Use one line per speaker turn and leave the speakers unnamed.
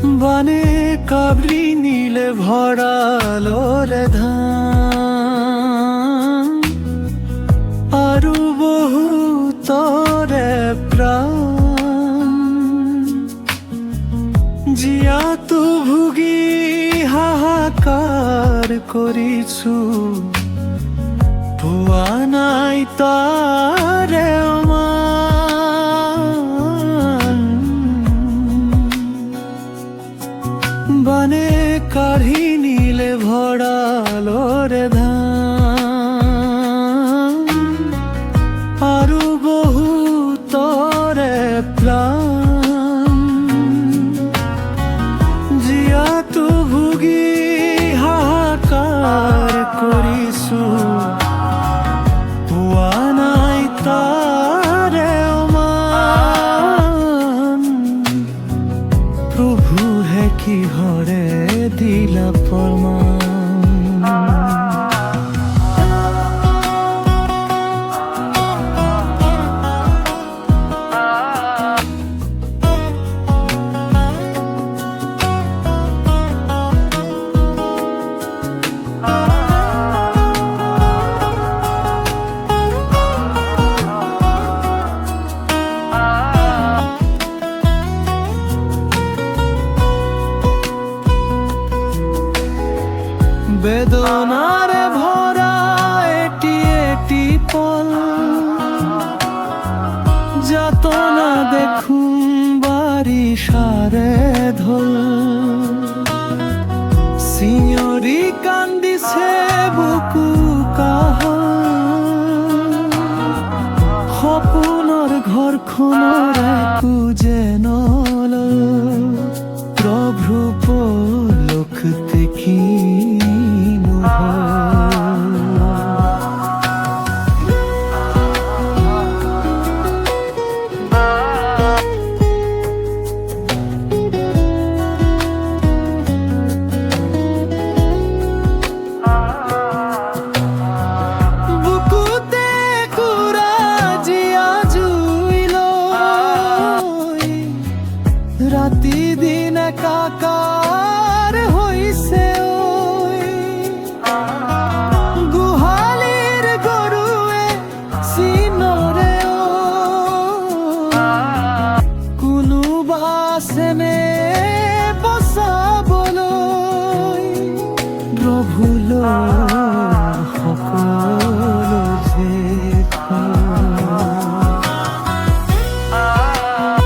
বানে কাবরি নীলে ভরালো রে ধান আৰু বহু তরে প্রাণ জিয়াতো ভুগি হাহাকাৰ কৰিছো পোৱা নাই তাৰে অমান বানে কাঢ়ি নিলে ভৰালো ৰে ধান আৰু বহু তৰে প্ৰাণ জিয়াতো ভুগি হাহাকাৰ কৰিছো পোৱা নাই তাৰে অমান প্ৰভুহে কিহৰে দিলা প্ৰমাণ বেদনারে ভরা এটি এটি পল যাতনা দেখুন বাড়ি সারে ধল সিঁয়রি কান্দিছে বুকু কাহ সপোনৰ ঘৰখনৰ একো যেন প্ৰভু পলক দেখি রাতি দিন একাকার হইছে গুহালির গরুয়ে সিনরে কোনো বাসেনে বসাবলৈ প্ৰভুলৈ